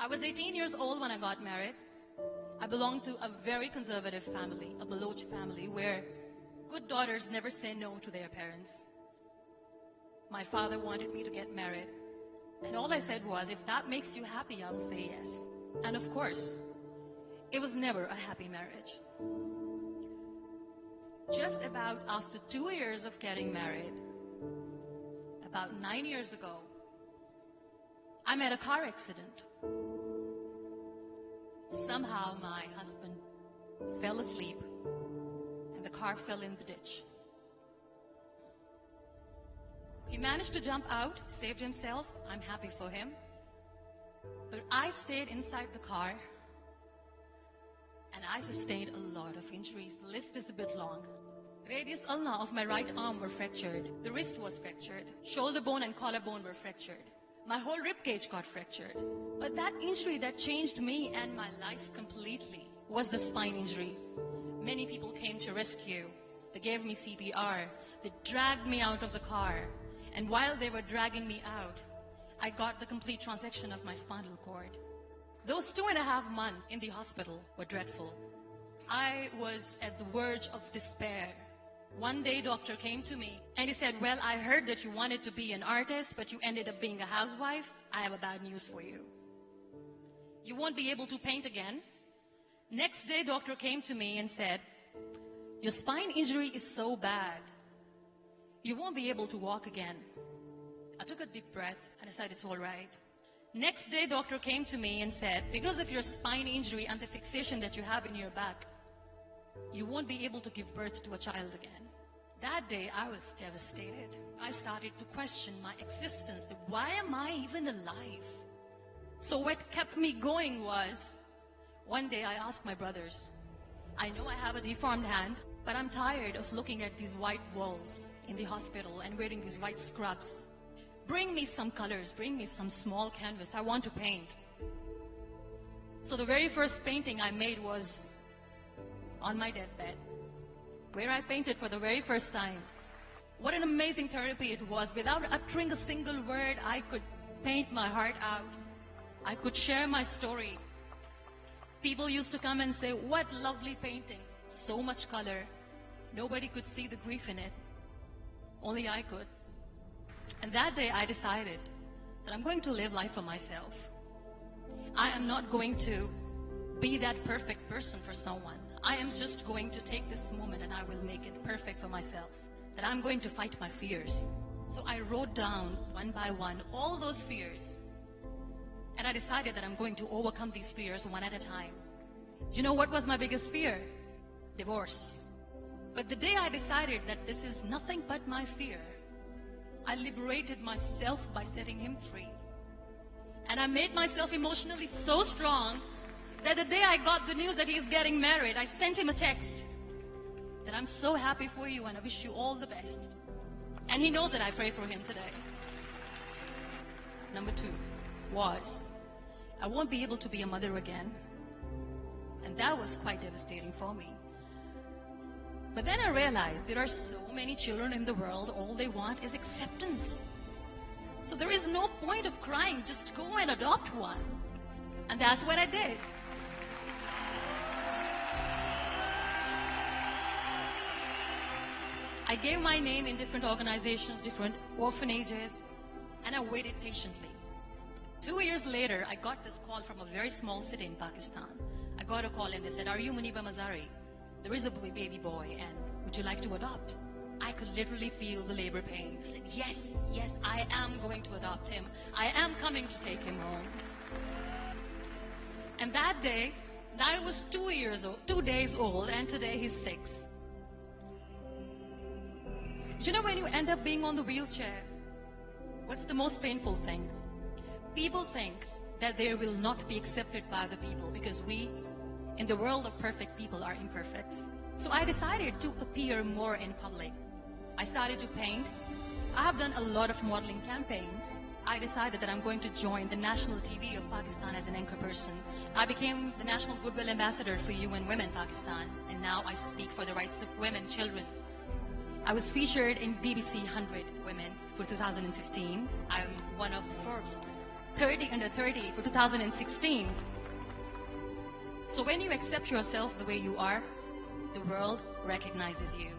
I was 18 years old when I got married. I belonged to a very conservative family, a Baloch family, where good daughters never say no to their parents. My father wanted me to get married, and all I said was, if that makes you happy, I'll say yes. And of course, it was never a happy marriage. Just about after 2 years of getting married, about 9 years ago, I met a car accident. Somehow my husband fell asleep and the car fell in the ditch. He managed to jump out, saved himself. I'm happy for him. But I stayed inside the car and I sustained a lot of injuries. The list is a bit long. Radius ulna of my right arm were fractured. The wrist was fractured. Shoulder bone and collarbone were fractured. My whole rib cage got fractured. But that injury that changed me and my life completely was the spine injury. Many people came to rescue. They gave me CPR. They dragged me out of the car. And while they were dragging me out, I got the complete transection of my spinal cord. Those 2.5 months in the hospital were dreadful. I was at the verge of despair. One day, doctor came to me and he said, well, I heard that you wanted to be an artist, but you ended up being a housewife. I have a bad news for you. You won't be able to paint again. Next day, doctor came to me and said, your spine injury is so bad, you won't be able to walk again. I took a deep breath and I said, it's all right. Next day, doctor came to me and said, because of your spine injury and the fixation that you have in your back, you won't be able to give birth to a child again. That day, I was devastated. I started to question my existence. Why am I even alive? So what kept me going was, one day I asked my brothers, I know I have a deformed hand, but I'm tired of looking at these white walls in the hospital and wearing these white scrubs. Bring me some colors, bring me some small canvas. I want to paint. So the very first painting I made was on my deathbed, where I painted for the very first time. What an amazing therapy it was. Without uttering a single word, I could paint my heart out. I could share my story. People used to come and say, what lovely painting. So much color. Nobody could see the grief in it. Only I could. And that day I decided that I'm going to live life for myself. I am not going to be that perfect person for someone. I am just going to take this moment and I will make it perfect for myself. That I'm going to fight my fears. So I wrote down one by one all those fears. And I decided that I'm going to overcome these fears one at a time. You know what was my biggest fear? Divorce. But the day I decided that this is nothing but my fear, I liberated myself by setting him free. And I made myself emotionally so strong that the day I got the news that he's getting married, I sent him a text that I'm so happy for you and I wish you all the best. And he knows that I pray for him today. Number 2 was, I won't be able to be a mother again. And that was quite devastating for me. But then I realized there are so many children in the world, all they want is acceptance. So there is no point of crying, just go and adopt one. And that's what I did. I gave my name in different organizations, different orphanages, and I waited patiently. 2 years later, I got this call from a very small city in Pakistan. I got a call and they said, are you Muniba Mazari? There is a baby boy and would you like to adopt? I could literally feel the labor pain. I said, yes, yes, I am going to adopt him. I am coming to take him home. And that day, I was 2 days old, and today he's 6. You know, when you end up being on the wheelchair, what's the most painful thing? People think that they will not be accepted by the people because we, in the world of perfect people, are imperfects. So I decided to appear more in public. I started to paint. I have done a lot of modeling campaigns. I decided that I'm going to join the national TV of Pakistan as an anchor person. I became the National Goodwill Ambassador for UN Women Pakistan, and now I speak for the rights of women, children. I was featured in BBC 100 Women for 2015. I'm one of the Forbes 30 under 30 for 2016. So when you accept yourself the way you are, the world recognizes you.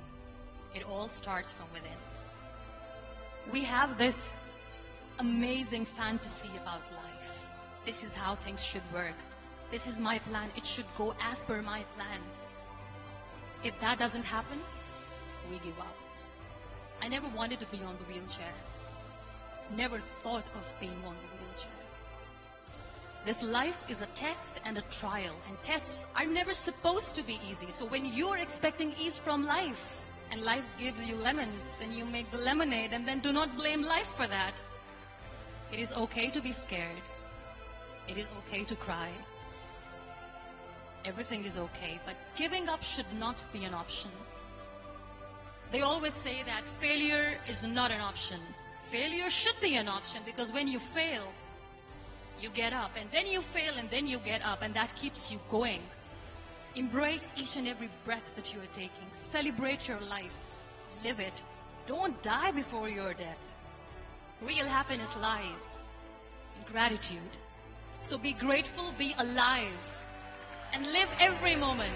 It all starts from within. We have this amazing fantasy about life. This is how things should work. This is my plan. It should go as per my plan. If that doesn't happen, we give up. I never wanted to be on the wheelchair. Never thought of being on the wheelchair. This life is a test and a trial, and tests are never supposed to be easy. So when you're expecting ease from life, and life gives you lemons, then you make the lemonade, and then do not blame life for that. It is okay to be scared. It is okay to cry. Everything is okay, but giving up should not be an option. They always say that failure is not an option. Failure should be an option, because when you fail, you get up, and then you fail, and then you get up, and that keeps you going. Embrace each and every breath that you are taking. Celebrate your life. Live it. Don't die before your death. Real happiness lies in gratitude. So be grateful, be alive, and live every moment.